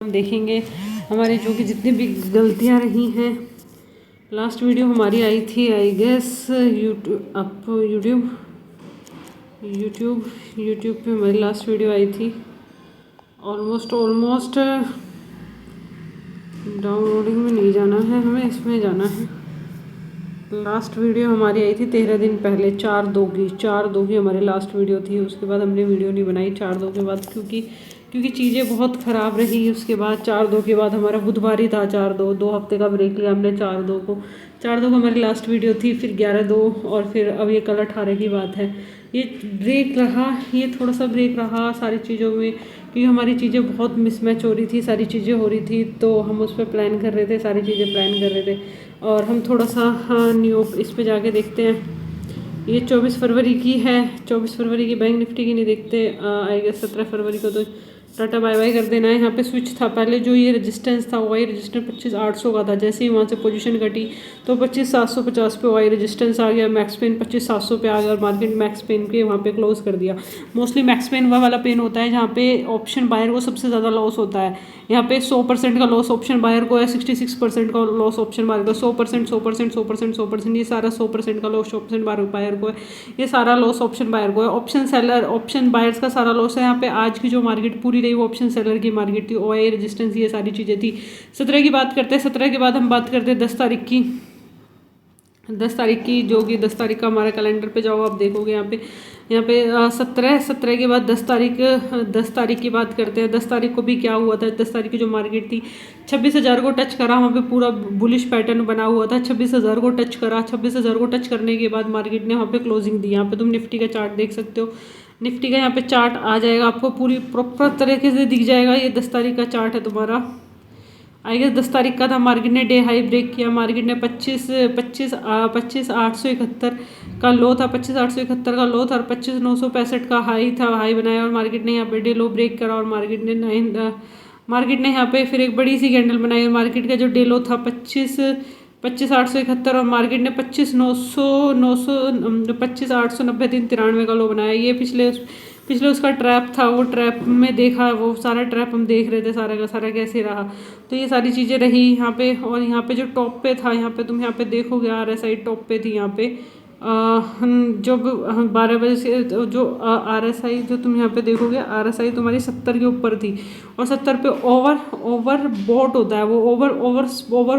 हम देखेंगे हमारी जो कि जितनी भी गलतियां रही हैं। लास्ट वीडियो हमारी आई थी आई गेस यूट्यूब पे हमारी लास्ट वीडियो आई थी। ऑलमोस्ट डाउनलोडिंग में नहीं जाना है, हमें इसमें जाना है। लास्ट वीडियो हमारी आई थी 13 दिन पहले, 4/2 की हमारी लास्ट वीडियो थी। उसके बाद हमने वीडियो नहीं बनाई 4/2 के बाद, क्योंकि चीज़ें बहुत ख़राब रही। उसके बाद 4/2 के बाद हमारा बुधवार ही था 4/2, 2 हफ्ते का ब्रेक लिया हमने 4/2 को हमारी लास्ट वीडियो थी। फिर 11/2 और फिर अब ये कल 18 की बात है। ये ब्रेक रहा, ये थोड़ा सा ब्रेक रहा सारी चीज़ों में, क्योंकि हमारी चीज़ें बहुत मिसमैच हो रही थी, सारी चीज़ें हो रही थी, तो हम उस पर प्लान कर रहे थे, सारी चीज़ें प्लान कर रहे थे। और हम थोड़ा सा न्यू इस पे जाके देखते हैं। ये 24 फरवरी की है, 24 फरवरी की बैंक निफ्टी की नहीं देखते। आई गेस 17 फरवरी को तो टाटा बाय बाय कर देना है। यहाँ पे स्विच था पहले, जो ये रेजिस्टेंस था वही रेजिस्टेंस 25,800 का था। जैसे ही वहाँ से पोजीशन घटी तो 25,750 पे वही रेजिस्टेंस आ गया। मैक्स पेन 25,700 पे आ गया और मार्केट मैक्स पेन के वहाँ पे क्लोज कर दिया। मोस्टली मैक्स पेन वह वाला पेन होता है जहाँ पे ऑप्शन बायर को सबसे ज़्यादा लॉस होता है। यहाँ पे 100% का लॉस ऑप्शन बायर को है, 66% का लॉस ऑप्शन बायर को, 100% ये सारा 100% का लॉस ऑप्शन बायर को है, ये सारा लॉस ऑप्शन बायर को है। ऑप्शन बायर्स का सारा लॉस है। यहाँ पे आज की जो मार्केट पूरी रही वो ऑप्शन सेलर की मार्केट थी। ओआई रेजिस्टेंस ये सारी चीज़ें थी। 17 की बात करते हैं। 17 के बाद हम बात करते हैं 10 तारीख की। 10 तारीख की, जो कि 10 तारीख का हमारा कैलेंडर पे जाओ आप देखोगे यहाँ पे 17 के बाद 10 तारीख की बात करते हैं। 10 तारीख को भी क्या हुआ था। 10 तारीख की जो मार्केट थी 26,000 को टच करा, वहाँ पे पूरा बुलिश पैटर्न बना हुआ था। 26,000 को टच करा, 26,000 को टच करने के बाद मार्केट ने वहाँ पे क्लोजिंग दी। यहाँ पे तुम निफ्टी का चार्ट देख सकते हो। निफ्टी का यहाँ पे चार्ट आ जाएगा आपको, पूरी प्रॉपर तरीके से दिख जाएगा। ये 10 तारीख का चार्ट है तुम्हारा। आई गेस 10 तारीख का था। मार्केट ने डे हाई ब्रेक किया। मार्केट ने 25,871 का लो था, 25,871 का लो था और 25,965 का हाई था, हाई बनाया। और मार्केट ने यहाँ पे डे लो ब्रेक करा और मार्केट ने यहाँ पे फिर एक बड़ी सी कैंडल बनाई। और मार्केट का जो डे लो था 25,871 और मार्केट ने 25,890 393 का लो बनाया। ये पिछले उसका ट्रैप था, वो ट्रैप में देखा, वो सारा ट्रैप हम देख रहे थे, सारा का सारा कैसे रहा। तो ये सारी चीज़ें रही यहाँ पे। और यहाँ पे जो टॉप पे था, यहाँ पे तुम यहाँ पे देखोगे RSI टॉप पे थी। यहाँ पे जब 12 बजे से जो RSI जो तुम यहाँ पे देखोगे, RSI तुम्हारी 70 के ऊपर थी और 70 पे ओवर बॉट होता है। वो ओवर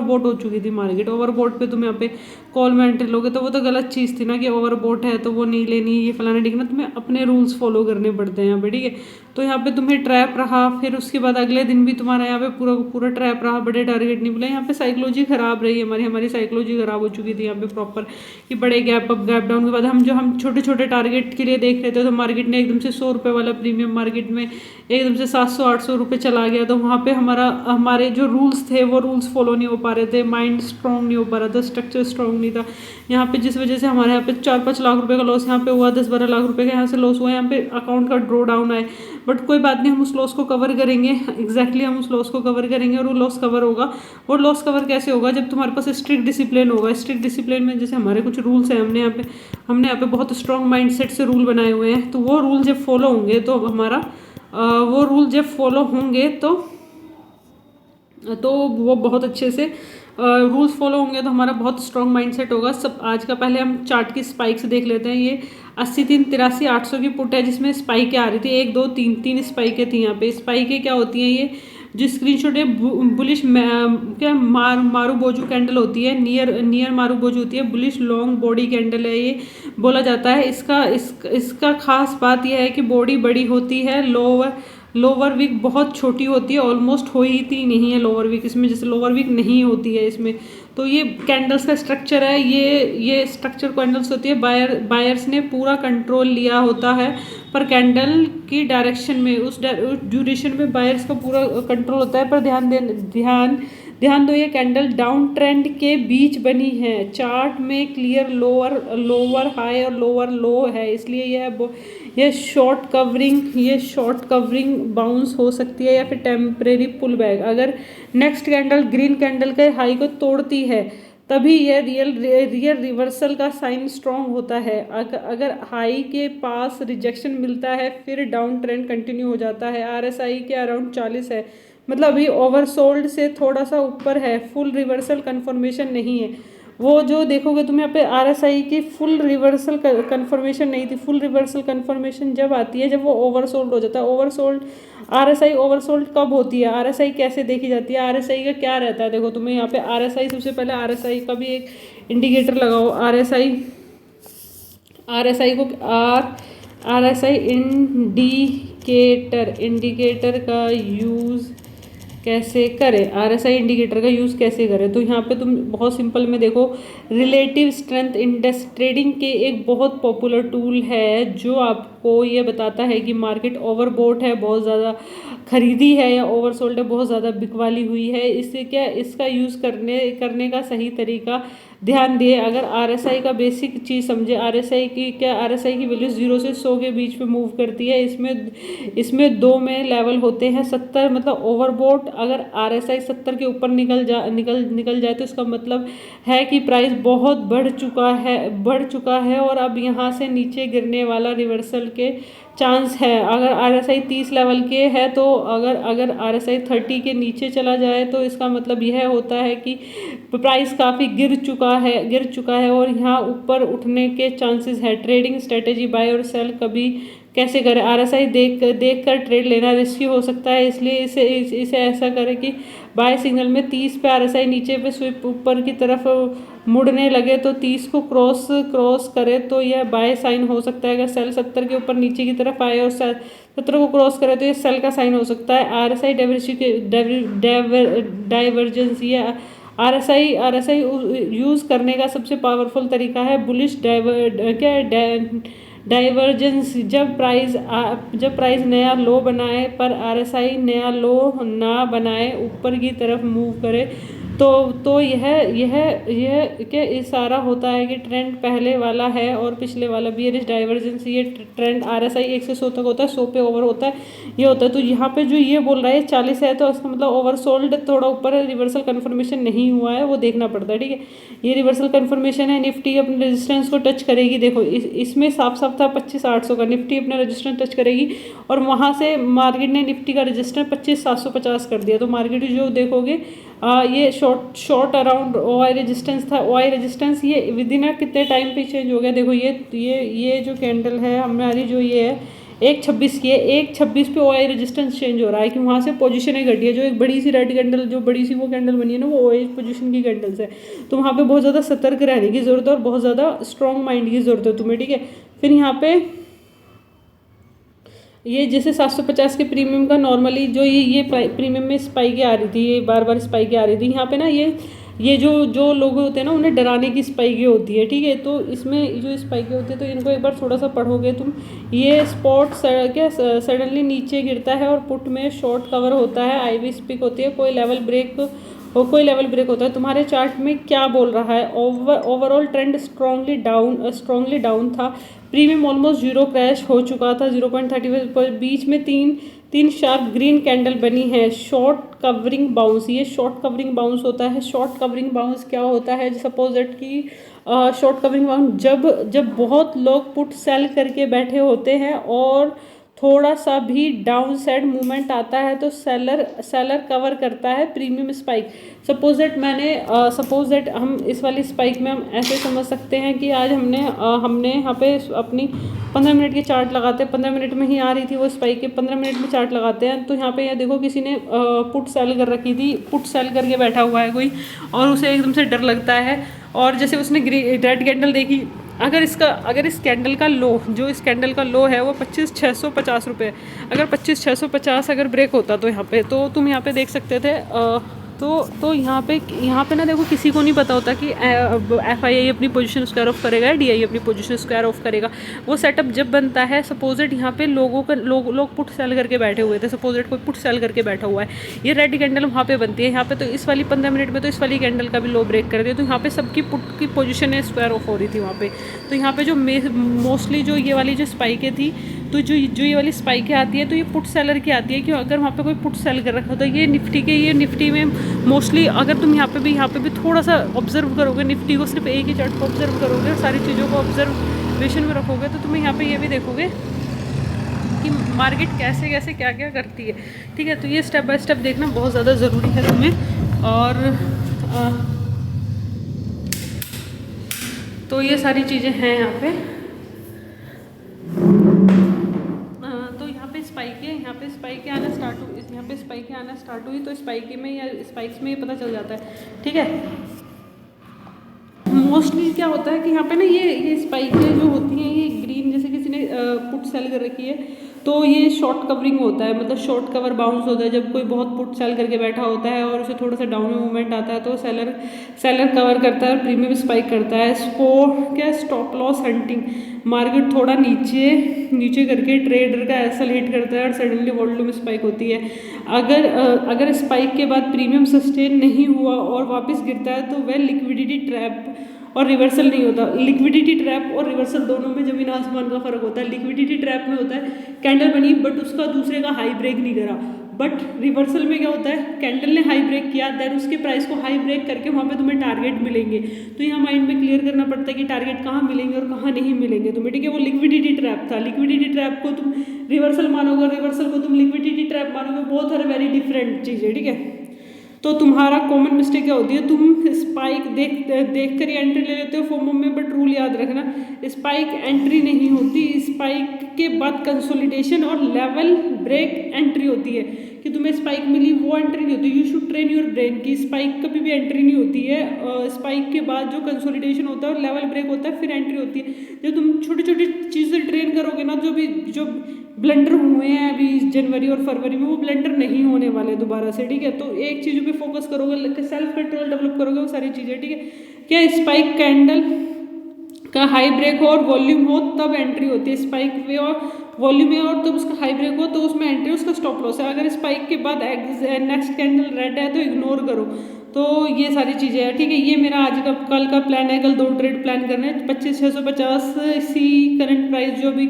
बॉट हो चुकी थी मार्केट। ओवर बॉट पे तुम यहाँ पे कॉल में एंट्री लोगे तो वो तो गलत चीज़ थी ना, कि ओवर बॉट है तो वो नहीं लेनी, ये फलाना ठीक ना। तुम्हें अपने रूल्स फॉलो करने पड़ते हैं यहाँ पे, ठीक है। तो यहाँ पे तुम्हें ट्रैप रहा। फिर उसके बाद अगले दिन भी तुम्हारा यहाँ पे पूरा ट्रैप रहा, बड़े टारगेट नहीं मिले। यहाँ पे साइकोलॉजी खराब रही हमारी साइकोलॉजी खराब हो चुकी थी यहाँ पे प्रॉपर, कि बड़े गैप अप गैप डाउन के बाद हम छोटे छोटे टारगेट के लिए देख रहे थे, तो मार्केट ने एकदम से 100 रुपये वाला प्रीमियम मार्केट में एकदम से 700-800 रुपये चला गया। तो वहाँ पे हमारे जो रूल्स थे वो रूल्स फॉलो नहीं हो पा रहे थे, माइंड स्ट्रॉन्ग नहीं हो पा रहा था, स्ट्रक्चर स्ट्रॉन्ग नहीं था यहाँ पे, जिस वजह से हमारे यहाँ पे 4-5 लाख रुपए का लॉस यहाँ पे हुआ, 10-12 लाख रुपए का यहाँ से लॉस हुआ। यहाँ पे अकाउंट का ड्रॉ डाउन है, बट कोई बात नहीं, हम उस लॉस को कवर करेंगे। एग्जैक्टली हम उस लॉस को कवर करेंगे। और वो लॉस कवर होगा। और लॉस कवर कैसे होगा, जब तुम्हारे पास स्ट्रिक्ट डिसिप्लिन होगा। स्ट्रिक्ट डिसिप्लिन में जैसे हमारे कुछ रूल्स हैं, हमने यहाँ पे बहुत स्ट्रॉन्ग माइंडसेट से रूल बनाए हुए हैं। तो वो रूल जब फॉलो होंगे तो वो बहुत अच्छे से रूल्स फॉलो होंगे, तो हमारा बहुत स्ट्रॉन्ग माइंडसेट होगा सब। आज का पहले हम चार्ट की स्पाइक्स देख लेते हैं। ये 80-3-83-800 की पुट है, जिसमें स्पाइकें आ रही थी 1 2 3 स्पाइकें थी यहाँ पे। स्पाइकें क्या होती हैं, ये जो स्क्रीनशॉट है बुलिश क्या मारू बोजू कैंडल होती है, नियर मारू बोजू होती है, बुलिश लॉन्ग बॉडी कैंडल है ये बोला जाता है। इसका खास बात यह है कि बॉडी बड़ी होती है, लोअर वीक बहुत छोटी होती है, ऑलमोस्ट हो ही थी नहीं है लोअर वीक इसमें, जैसे लोअर वीक नहीं होती है इसमें। तो ये कैंडल्स का स्ट्रक्चर है, ये स्ट्रक्चर कैंडल्स होती है। बायर्स ने पूरा कंट्रोल लिया होता है, पर कैंडल की डायरेक्शन में, उस ड्यूरेशन में बायर्स का पूरा कंट्रोल होता है। पर ध्यान दो, ये कैंडल डाउन ट्रेंड के बीच बनी है। चार्ट में क्लियर लोअर हाई और लोअर लो है, इसलिए यह शॉर्ट कवरिंग बाउंस हो सकती है या फिर टेम्परेरी पुल बैक। अगर नेक्स्ट कैंडल ग्रीन कैंडल के हाई को तोड़ती है तभी यह रियल रिवर्सल का साइन स्ट्रॉन्ग होता है। अगर हाई के पास रिजेक्शन मिलता है फिर डाउन ट्रेंड कंटिन्यू हो जाता है। RSI के अराउंड 40 है, मतलब अभी ओवरसोल्ड से थोड़ा सा ऊपर है, फुल रिवर्सल कंफर्मेशन नहीं है। वो जो देखोगे तुम यहाँ पे आरएसआई की फुल रिवर्सल कंफर्मेशन नहीं थी। फुल रिवर्सल कंफर्मेशन जब आती है जब वो ओवरसोल्ड हो जाता है। ओवरसोल्ड आरएसआई ओवरसोल्ड कब होती है? आरएसआई कैसे देखी जाती है? आरएसआई का क्या रहता है? देखो तुम्हें यहाँ पे आरएसआई, सबसे पहले आरएसआई का भी एक इंडिकेटर लगाओ। आरएसआई को आरएसआई इंडिकेटर का यूज़ कैसे करें? आरएसआई इंडिकेटर का यूज़ कैसे करें? तो यहाँ पे तुम बहुत सिंपल में देखो, रिलेटिव स्ट्रेंथ इंडेक्स ट्रेडिंग के एक बहुत पॉपुलर टूल है जो आपको ये बताता है कि मार्केट ओवरबोट है, बहुत ज़्यादा खरीदी है, या ओवरसोल्ड है, बहुत ज़्यादा बिकवाली हुई है। इससे क्या, इसका यूज़ करने का सही तरीका ध्यान दिए। अगर आरएसआई का बेसिक चीज़ समझे, आरएसआई की वैल्यू 0 से 100 के बीच में मूव करती है। इसमें दो में लेवल होते हैं। 70 मतलब ओवरबोट। अगर आरएसआई 70 के ऊपर निकल जाए तो इसका मतलब है कि प्राइस बहुत बढ़ चुका है और अब यहाँ से नीचे गिरने वाला रिवर्सल के चांस है। अगर आरएसआई 30 लेवल के है तो अगर आरएसआई 30 के नीचे चला जाए तो इसका मतलब यह होता है कि प्राइस काफ़ी गिर चुका है और यहाँ ऊपर उठने के चांसेस है। ट्रेडिंग स्ट्रेटेजी बाय और सेल कभी कैसे करें? आरएसआई देख कर ट्रेड लेना रिस्की हो सकता है, इसलिए इसे ऐसा करें कि बाय सिग्नल में 30 पे आरएसआई नीचे पे स्विप ऊपर की तरफ मुड़ने लगे तो 30 को क्रॉस करे तो यह बाय साइन हो सकता है। अगर सेल 70 के ऊपर नीचे की तरफ आए और 70 को क्रॉस करे तो ये सेल का साइन हो सकता है। आरएसआई डाइवर्जेंस, ये आरएसआई यूज़ करने का सबसे पावरफुल तरीका है बुलिश डाइवर्जेंस। जब प्राइस नया लो बनाए पर आरएसआई नया लो ना बनाए, ऊपर की तरफ मूव करे तो यह क्या इशारा होता है कि ट्रेंड पहले वाला है और पिछले वाला बियरिश डाइवर्जेंस। ये ट्रेंड आरएसआई 1 से 100 तक होता है, 100 पे ओवर होता है, ये होता है। तो यहाँ पे जो ये बोल रहा है 40 है तो इसका मतलब ओवरसोल्ड थोड़ा ऊपर है, रिवर्सल कंफर्मेशन नहीं हुआ है, वो देखना पड़ता है। ठीक है, ये रिवर्सल कंफर्मेशन है। निफ्टी अपने रेजिस्टेंस को टच करेगी। देखो इसमें साफ साफ था 25,800 का, निफ्टी अपना रेजिस्टेंस टच करेगी और वहाँ से मार्केट ने निफ्टी का रेजिस्टेंस 25,750 कर दिया। तो मार्केट जो देखोगे ये शॉर्ट अराउंड ओआई रेजिस्टेंस था। ओआई रेजिस्टेंस ये विद इन कितने टाइम पे चेंज हो गया? देखो ये जो कैंडल है हमारी, जो ये है 1.26 की है, 1.26 पे ओआई रेजिस्टेंस चेंज हो रहा है कि वहाँ से पोजीशन है घटी है। जो एक बड़ी सी रेड कैंडल, जो बड़ी सी वो कैंडल बनी है ना, वो ओआई पोजीशन की कैंडल्स है। तो वहाँ पे बहुत ज़्यादा सतर्क रहने की ज़रूरत है और बहुत ज़्यादा स्ट्रॉन्ग माइंड की ज़रूरत है तुम्हें। ठीक है, फिर यहाँ पे ये जैसे 750 के प्रीमियम का नॉर्मली जो ये प्रीमियम में स्पाइक आ रही थी, ये बार स्पाइक आ रही थी। यहाँ पे ना ये जो लोग होते हैं ना, उन्हें डराने की स्पाइकें होती है। ठीक है, तो इसमें जो स्पाइकें होती है तो इनको एक बार थोड़ा सा पढ़ोगे तुम। ये स्पॉट क्या सडनली नीचे गिरता है और पुट में शॉर्ट कवर होता है, आईवी स्पिक होती है, कोई लेवल ब्रेक होता है। तुम्हारे चार्ट में क्या बोल रहा है? ओवरऑल ट्रेंड स्ट्रांगली डाउन था। प्रीमियम ऑलमोस्ट 0 क्रैश हो चुका था, 0.35 पर बीच में तीन शार्प ग्रीन कैंडल बनी है। शॉर्ट कवरिंग बाउंस, ये शॉर्ट कवरिंग बाउंस होता है। शॉर्ट कवरिंग बाउंस क्या होता है? सपोज दैट कि शॉर्ट कवरिंग बाउंस जब बहुत लोग पुट सेल करके बैठे होते हैं और थोड़ा सा भी डाउन साइड मूवमेंट आता है तो सेलर कवर करता है प्रीमियम स्पाइक। सपोज दैट हम इस वाली स्पाइक में हम ऐसे समझ सकते हैं कि आज हमने यहाँ पे अपनी 15 मिनट की चार्ट लगाते हैं, 15 मिनट में ही आ रही थी वो स्पाइक के, 15 मिनट में चार्ट लगाते हैं। तो यहाँ पे देखो किसी ने पुट सेल कर रखी थी, पुट सेल करके बैठा हुआ है कोई, और उसे एकदम से डर लगता है और जैसे उसने रेड कैंडल देखी, अगर इस कैंडल का लो है वो 25,650 रुपये, अगर 25,650 अगर ब्रेक होता तो यहाँ पे तो तुम यहाँ पे देख सकते थे। तो यहाँ पे ना देखो, किसी को नहीं पता होता कि FII अपनी पोजीशन स्क्वायर ऑफ करेगा या DI अपनी पोजीशन स्क्वायर ऑफ करेगा। वो सेटअप जब बनता है, सपोजिट यहाँ पे लोग पुट सेल करके बैठे हुए थे, सपोजिट कोई पुट सेल करके बैठा हुआ है, ये रेड कैंडल वहाँ पे बनती है। यहाँ पे तो इस वाली 15 मिनट में तो इस वाली कैंडल का भी लो ब्रेक कर दिया, तो यहाँ पे सबकी पुट की पोजीशन स्क्वायर ऑफ हो रही थी वहाँ पे। तो यहाँ पे जो मोस्टली जो ये वाली जो स्पाइकें थी, तो जो ये वाली स्पाइकें आती है तो ये पुट सेलर की आती है कि अगर वहाँ पे कोई पुट सेल कर रखा होता है। ये निफ्टी में मोस्टली अगर तुम यहाँ पे भी थोड़ा सा ऑब्जर्व करोगे, निफ्टी को सिर्फ एक ही चार्ट को ऑब्जर्व करोगे, सारी चीज़ों को ऑब्जर्वेशन में रखोगे, तो तुम्हें यहाँ पे ये भी देखोगे कि मार्केट कैसे कैसे क्या क्या करती है, ठीक है। तो ये स्टेप बाय स्टेप देखना बहुत ज़्यादा ज़रूरी है तुम्हें। और तो ये सारी चीज़ें हैं यहाँ पे। तो यहाँ पे स्पाइक है, यहाँ पे स्पाइक आना स्टार्ट हुई, यहाँ पे स्पाइक आना स्टार्ट हुई तो स्पाइक में या स्पाइक्स में ये पता चल जाता है, ठीक है। मोस्टली क्या होता है कि यहाँ पे ना ये स्पाइकें जो होती हैं ये ग्रीन, जैसे किसी ने पुट सेल कर रखी है तो ये शॉर्ट कवरिंग होता है, मतलब शॉर्ट कवर बाउंस होता है। जब कोई बहुत पुट सेल करके बैठा होता है और उसे थोड़ा सा डाउन में मूवमेंट आता है तो सेलर कवर करता है और प्रीमियम स्पाइक करता है। क्या स्टॉप लॉस हंटिंग, मार्केट थोड़ा नीचे करके ट्रेडर का एसएल हिट करता है और सडनली वॉल्यूम स्पाइक होती है। अगर स्पाइक के बाद प्रीमियम सस्टेन नहीं हुआ और वापस गिरता है तो वह लिक्विडिटी ट्रैप और रिवर्सल नहीं होता। लिक्विडिटी ट्रैप और रिवर्सल दोनों में जमीन आसमान का फर्क होता है। लिक्विडिटी ट्रैप में होता है कैंडल बनी बट उसका दूसरे का हाई ब्रेक नहीं करा, बट रिवर्सल में क्या होता है कैंडल ने हाई ब्रेक किया देन उसके प्राइस को हाई ब्रेक करके वहाँ पे तुम्हें टारगेट मिलेंगे। तो यहाँ माइंड में क्लियर करना पड़ता है कि टारगेट कहाँ मिलेंगे और कहाँ नहीं मिलेंगे तुम्हें, ठीक है। वो लिक्विडिटी ट्रैप था, लिक्विडिटी ट्रैप को तुम रिवर्सल मानोगे, रिवर्सल को तुम लिक्विडिटी ट्रैप मानोगे, बोथ आर वेरी डिफरेंट चीज़ें, ठीक है। तो तुम्हारा कॉमन मिस्टेक क्या होती है, तुम स्पाइक देख कर ही एंट्री ले लेते हो फोमो में, बट रूल याद रखना स्पाइक एंट्री नहीं होती, स्पाइक के बाद कंसोलिडेशन और लेवल ब्रेक एंट्री होती है। कि तुम्हें स्पाइक मिली वो एंट्री नहीं होती। You should train your brain की स्पाइक कभी भी एंट्री नहीं होती है, स्पाइक के बाद जो कंसोलिडेशन होता है और लेवल ब्रेक होता है फिर एंट्री होती है। जब तुम छोटी छोटी चीज़ें ट्रेन करोगे ना, जो ब्लंडर हुए हैं अभी जनवरी और फरवरी में वो ब्लंडर नहीं होने वाले दोबारा से, ठीक है। तो एक चीज़ों पे फोकस करोगे, सेल्फ कंट्रोल डेवलप करोगे, वो सारी चीज़ें, ठीक है। क्या स्पाइक कैंडल का हाई ब्रेक हो और वॉल्यूम हो तब एंट्री होती है, स्पाइक वे और वॉल्यूम है और तब उसका हाई ब्रेक हो तो उसमें एंट्री, उसका स्टॉप लॉस है। अगर स्पाइक के बाद नेक्स्ट कैंडल रेड है तो इग्नोर करो। तो ये सारी चीज़ें हैं, ठीक है। ये मेरा आज का कल का प्लान है, कल 2 ट्रेड प्लान करने हैं। 25,650 इसी करंट प्राइस जो अभी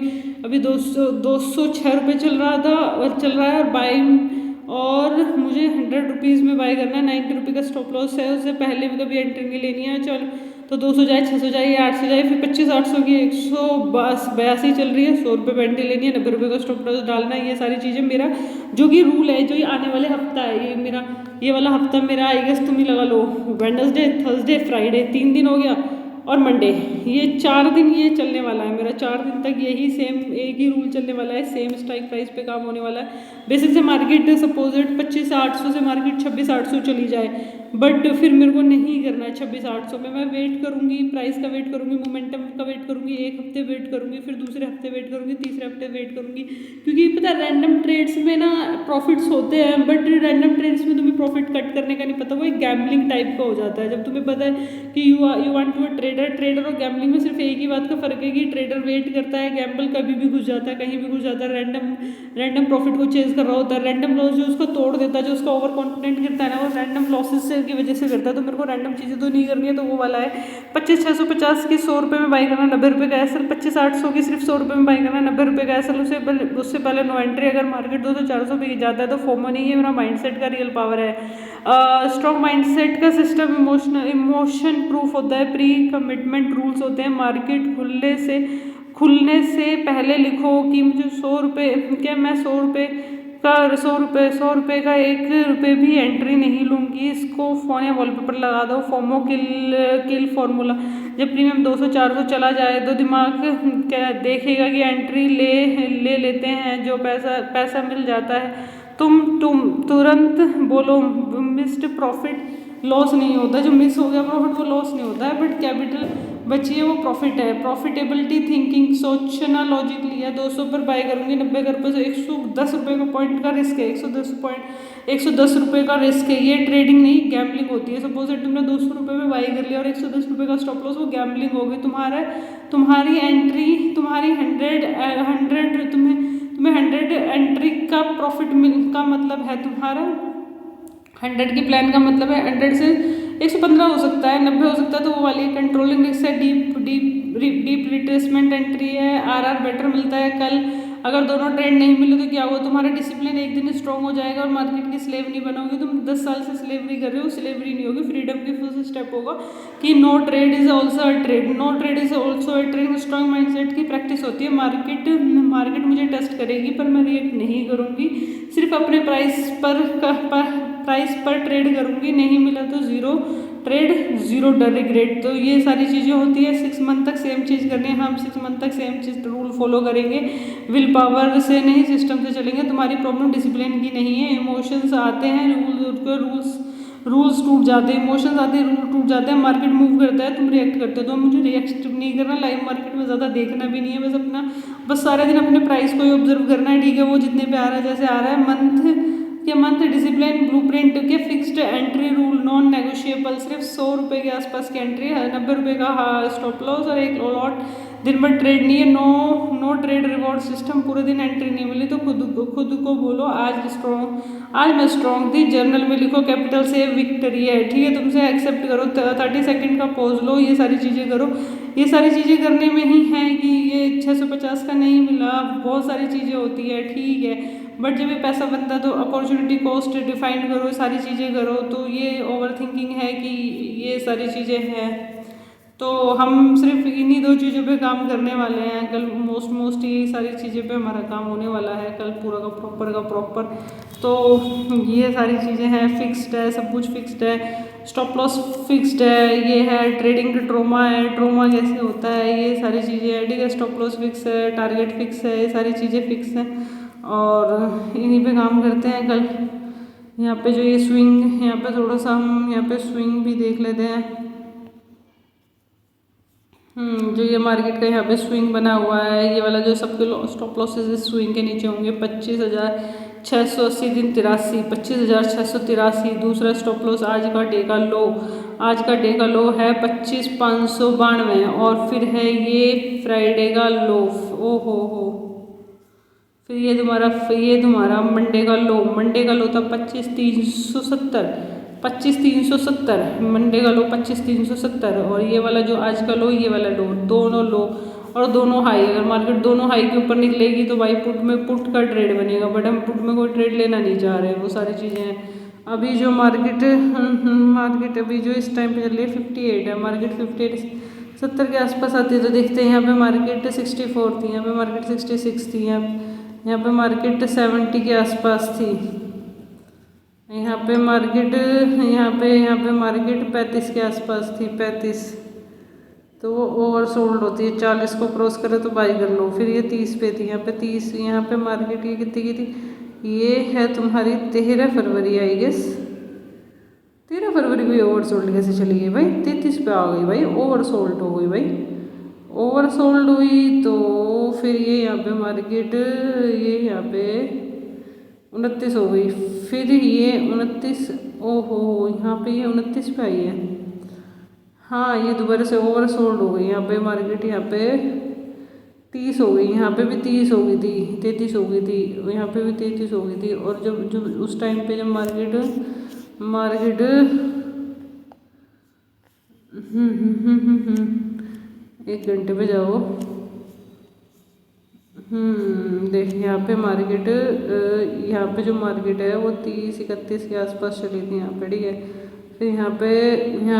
206 रुपये चल रहा है और बाइंग, और मुझे 100 रुपीज़ में बाय करना है। 90 रुपये का स्टॉप लॉस है, उससे पहले भी कभी एंट्री नहीं लेनी है। चलो तो 200 जाए, 600 जाए या 800 जाए, फिर 25,800 की 182 चल रही है, 100 रुपये पे एंट्री लेनी है, 90 रुपये का स्टॉप लॉस डालना है। ये सारी चीज़ें मेरा जो कि रूल है, जो ये आने वाले हफ्ता है, ये वाला हफ्ता मेरा आई गेस तुम ही लगा लो, वेडनेसडे, थर्सडे, फ्राइडे 3 दिन हो गया और मंडे, ये 4 दिन ये चलने वाला है मेरा। 4 दिन तक यही सेम एक ही रूल चलने वाला है, सेम स्ट्राइक प्राइस पे काम होने वाला है। बेसिक से मार्केट सपोजिट 25,800 से मार्केट 26,800 चली जाए, बट फिर मेरे को नहीं करना है 26,800 में। मैं वेट करूंगी, प्राइस का वेट करूंगी, मोमेंटम का वेट करूंगी, एक हफ्ते वेट करूंगी, फिर दूसरे हफ्ते वेट करूंगी, तीसरे हफ्ते वेट करूंगी। क्योंकि पता है रैंडम ट्रेड्स में ना प्रॉफिट्स होते हैं, बट रैंडम ट्रेड्स में तुम्हें प्रॉफिट कट करने का नहीं पता, वो एक गैम्बलिंग टाइप का हो जाता है। जब तुम्हें पता है कि यू वांट टू ट्रेडर और गैम्बलिंग में सिर्फ एक ही बात का फर्क है कि ट्रेडर वेट करता है, गैम्बल कभी भी घुस जाता है, कहीं भी घुस जाता है, रैंडम प्रॉफिट को चेज कर रहा होता है। रैंडम लॉस जो उसको तोड़ देता है, जो उसका ओवर कॉन्फिडेंट गिरता है ना, वो रैंडम लॉसेस की वजह से करता है। तो मेरे को रैंडम चीज़ें तो नहीं करनी है, तो वो वाला है 25,650 की 100 रुपये में बाई करना, 90 रुपये का एसएल, 25,800 की सिर्फ 100 रुपये में बाई करना, 90 रुपये का एसएल। उससे पहले नो एंट्री। अगर मार्केट 200-400 पे जाता है तो फोमो नहीं है, मेरा माइंडसेट का रियल पावर है। स्ट्रॉन्ग माइंडसेट का सिस्टम इमोशन प्रूफ होता है, प्री कमिटमेंट रूल्स होते हैं। मार्केट खुलने से पहले लिखो कि मुझे 100 रुपये, क्या मैं 100 रुपये का 1 रुपये भी एंट्री नहीं लूँगी। इसको फ़ोन या वॉलपेपर लगा दो, फोमो किल फॉर्मूला। जब प्रीमियम 200-400 चला जाए तो दिमाग क्या देखेगा कि एंट्री ले लेते हैं, जो पैसा मिल जाता है। तुम तुरंत बोलो मिस्ड प्रॉफिट लॉस नहीं होता, जो मिस हो गया प्रॉफिट वो लॉस नहीं होता है, बट कैपिटल बची है वो प्रॉफिट है। प्रॉफिटेबिलिटी थिंकिंग, सोचना लॉजिकली है। 200 पर बाय करूंगी, 90 का रुपये से 110 रुपये का पॉइंट का रिस्क है, 110 रुपये का रिस्क है। ये ट्रेडिंग नहीं गैम्बलिंग होती है। सपोज तुमने 200 रुपये में बाई कर लिया और 110 रुपये का स्टॉप लॉस, वो गैम्बलिंग होगी। तुम्हारी एंट्री, तुम्हारी 100 तुम्हें 100 एंट्री का प्रॉफिट का मतलब है, तुम्हारा 100 की प्लान का मतलब है 100 से 115 हो सकता है, 90 हो सकता है। तो वो वाली कंट्रोलिंग रिस्क है, डीप रिट्रेसमेंट एंट्री है, आरआर बेटर मिलता है। कल अगर दोनों ट्रेड नहीं मिले तो क्या हुआ, तुम्हारा डिसिप्लिन एक दिन स्ट्रांग हो जाएगा और मार्केट की स्लेव नहीं बनोगे। तुम 10 साल से स्लेवरी कर रहे हो, स्लेवरी नहीं होगी, फ्रीडम की फर्स्ट स्टेप होगा कि no trade is also a trade, no trade is also a trade. Strong mindset की प्रैक्टिस होती है। मार्केट मुझे टेस्ट करेगी पर मैं रिएक्ट नहीं करूँगी, सिर्फ अपने प्राइस पर ट्रेड करूँगी, नहीं मिला तो जीरो ट्रेड जीरो रिग्रेट। तो ये सारी चीज़ें होती है। 6 मंथ तक सेम चीज़ करनी है, हम 6 मंथ तक सेम चीज़ रूल फॉलो करेंगे, विल पावर से नहीं सिस्टम से चलेंगे। तुम्हारी प्रॉब्लम डिसिप्लिन की नहीं है, इमोशंस आते हैं, रूल्स टूट जाते हैं, इमोशंस आते हैं, रूल टूट जाते हैं, मार्केट मूव करता है, तुम रिएक्ट करते हो। तो मुझे रिएक्ट नहीं करना, लाइव मार्केट में ज़्यादा देखना भी नहीं है, बस सारे दिन अपने प्राइस को ही ऑब्जर्व करना है, ठीक है। वो जितने पे आ रहा है, जैसे आ रहा है, मंथ डिसिप्लिन ब्लूप्रिंट के fixed entry rule non negotiable, सिर्फ 100 रुपये के आसपास की एंट्री है, 90 रुपये का स्टॉप लॉस और एक लॉट, दिन भर ट्रेड नहीं है, नो ट्रेड रिवॉर्ड सिस्टम, पूरे दिन एंट्री नहीं मिली तो खुद को बोलो आज मैं स्ट्रॉन्ग थी, जर्नल में लिखो कैपिटल से विक्ट्री है, ठीक है। तुमसे एक्सेप्ट करो, 30 सेकंड का पॉज लो, ये सारी चीज़ें करो। ये सारी चीज़ें करने में ही है कि ये 650 का नहीं मिला, बहुत सारी चीज़ें होती है, ठीक है। बट जब ये पैसा बनता है तो अपॉर्चुनिटी कॉस्ट डिफाइन करो, सारी चीज़ें करो। तो ये ओवर थिंकिंग है कि ये सारी चीज़ें हैं। तो हम सिर्फ इन्हीं 2 चीज़ों पे काम करने वाले हैं कल, मोस्ट ये सारी चीज़ें पे हमारा काम होने वाला है कल, पूरा का प्रॉपर। तो ये सारी चीज़ें हैं, फिक्स्ड है, सब कुछ फिक्स्ड है, स्टॉप लॉस फिक्स्ड है, ये है ट्रेडिंग का ट्रोमा है, ट्रोमा कैसे होता है, ये सारी चीज़ें है, ठीक है। स्टॉप लॉस फिक्स है, टारगेट फिक्स है, ये सारी चीज़ें फिक्स हैं और इन्हीं पे काम करते हैं कल। यहाँ पे जो ये स्विंग, यहाँ पे थोड़ा सा हम यहाँ पे स्विंग भी देख लेते हैं। जो ये मार्केट का यहाँ पे स्विंग बना हुआ है, ये वाला जो सबके स्टॉप लॉसेज इस स्विंग के नीचे होंगे, 25,680 दिन 83, 25,683। दूसरा स्टॉप लॉस आज का डे का लो है 25,592 और फिर है ये फ्राइडे का लो, ओ हो। फिर ये तुम्हारा मंडे का लो था 25,370, मंडे का लो 25,370 और ये वाला जो आज का लो, ये वाला लो, दोनों लो और दोनों हाई। अगर मार्केट दोनों हाई के ऊपर निकलेगी तो भाई पुट का ट्रेड बनेगा, बट हम पुट में कोई ट्रेड लेना नहीं चाह रहे, वो सारी चीज़ें हैं। अभी जो मार्केट अभी जो इस टाइम पे चल रही है 58 है, मार्केट 58 70 के आसपास आती है। तो देखते हैं, यहाँ पे मार्केट 64 थी, यहाँ पे मार्केट 66 थी, यहाँ पे मार्केट 70 के आसपास थी, यहाँ पे मार्केट 35 के आसपास थी, 35। तो वो ओवर सोल्ड होती है, 40 को क्रॉस करे तो बाई कर लो। फिर ये 30 पे थी, यहाँ पे 30, यहाँ पे मार्केट ये कितनी की थी, ये है तुम्हारी 13 फरवरी आई गेस, 13 फरवरी को ये ओवर सोल्ड कैसे चली गई भाई, 33 पे आ गई भाई, ओवर सोल्ड हो गई भाई, ओवर सोल्ड हुई। तो फिर ये यहाँ पे मार्केट ये यहाँ पे 29 हो गई, फिर ये 29, ओहो यहाँ पे ये 29 पे आई है, हाँ ये दोबारा से ओवर सोल्ड हो गई। यहाँ पे मार्केट यहाँ पे 30 हो गई, यहाँ पे भी 30 हो गई थी, 33 हो गई थी, यहाँ पे भी 33 हो गई थी। और जब उस टाइम पे जब मार्केट 1 घंटे पे जाओ, देख यहाँ पे मार्केट, यहाँ पे जो मार्केट है वो 30-31 के आसपास चली थी यहाँ पे, ठीक है। फिर यहाँ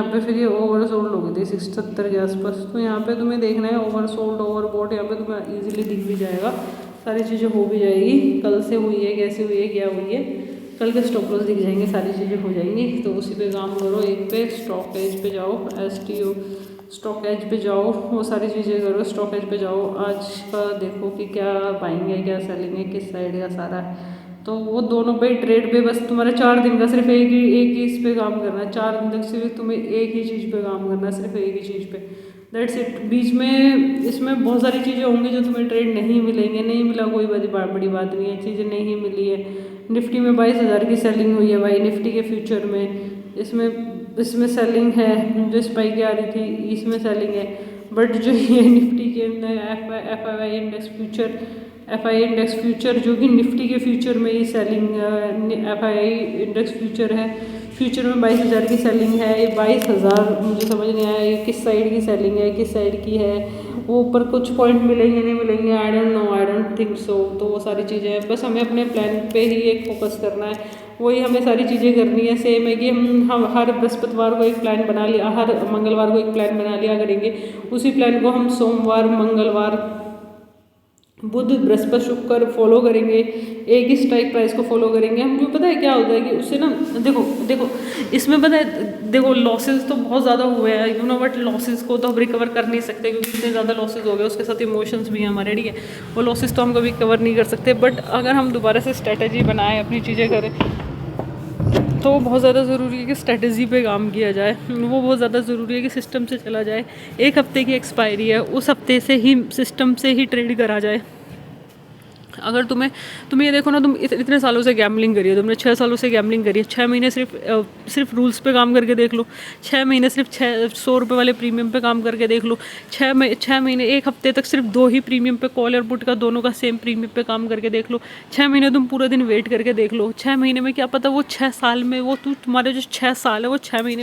पे फिर ये ओवर सोल्ड हो गई थी 70 के आसपास। तो यहाँ पे तुम्हें देखना है ओवर सोल्ड ओवर बॉट, यहाँ पे तुम्हें इजीली दिख भी जाएगा, सारी चीज़ें हो भी जाएगी, कल से हुई है, कैसे हुई है, क्या हुई है, कल के स्टॉप लॉस दिख जाएंगे, सारी चीज़ें हो जाएंगी। तो उसी पे काम करो, एक पे स्टॉक एज पे जाओ, STO स्टॉक एज पे जाओ, वो सारी चीज़ें करो, स्टॉक एज पे जाओ, आज का देखो कि क्या बाइंग है, क्या सेलिंग है, किस साइड का सारा है। तो वो दोनों पे ट्रेड पे बस तुम्हारा 4 दिन का सिर्फ एक ही इस पे काम करना है, 4 दिन तक सिर्फ तुम्हें एक ही चीज़ पे काम करना है, सिर्फ एक ही चीज़ पे, दैट्स इट। बीच में इसमें बहुत सारी चीज़ें होंगी जो तुम्हें ट्रेड नहीं मिलेंगे, नहीं मिला कोई बड़ी बात नहीं है, चीज़ें नहीं मिली है। निफ्टी में 22,000 की सेलिंग हुई है भाई, निफ्टी के फ्यूचर में, इसमें सेलिंग है, जो स्पाइक आ रही थी इसमें सेलिंग है। बट जो ये निफ्टी के FI इंडेक्स फ्यूचर जो कि निफ्टी के फ्यूचर में ही सेलिंग, FI इंडेक्स फ्यूचर है, फ्यूचर में 22,000 की सेलिंग है। ये 22,000 मुझे समझ नहीं आया ये किस साइड की सेलिंग है, किस साइड की है, वो ऊपर कुछ पॉइंट मिलेंगे नहीं मिलेंगे, I don't know, I don't think so. तो वो सारी चीज़ें हैं, बस हमें अपने प्लान पे ही एक फोकस करना है, वही हमें सारी चीज़ें करनी है। सेम है कि हम हर बृहस्पतिवार को एक प्लान बना लिया, हर मंगलवार को एक प्लान बना लिया करेंगे, उसी प्लान को हम सोमवार, मंगलवार, बुध, बृहस्पति, शुक्र फॉलो करेंगे, एक ही स्ट्राइक प्राइस को फॉलो करेंगे। हमको पता है क्या होता है कि उससे ना, देखो इसमें पता है, देखो लॉसेस तो बहुत ज़्यादा हुए हैं, यू नो, बट लॉसेस को तो हम रिकवर कर नहीं सकते क्योंकि इतने ज़्यादा लॉसेस हो गए, उसके साथ इमोशंस भी हैं हमारे, ठीक है, वो लॉसेस तो हम कभी कवर नहीं कर सकते। बट अगर हम दोबारा से स्ट्रेटजी बनाएं, अपनी चीज़ें करें, तो बहुत ज़्यादा ज़रूरी है कि स्ट्रेटजी पे काम किया जाए, वो बहुत ज़्यादा ज़रूरी है कि सिस्टम से चला जाए। एक हफ्ते की एक्सपायरी है, उस हफ्ते से ही सिस्टम से ही ट्रेड करा जाए। अगर तुम ये देखो ना, तुम इतने सालों से गैम्बलिंग करी है, तुमने 6 सालों से गैम्बलिंग करी है, 6 महीने सिर्फ रूल्स पे काम करके देख लो, 6 महीने सिर्फ 100 रुपये वाले प्रीमियम पे काम करके देख लो, 6 महीने, एक हफ्ते तक सिर्फ 2 ही प्रीमियम पे, कॉल और पुट का दोनों का सेम प्रीमियम पे काम करके देख लो, 6 महीने तुम पूरा दिन वेट करके देख लो, 6 महीने में क्या पता वो 6 साल में, वो तुम्हारे जो 6 साल है वो 6 महीने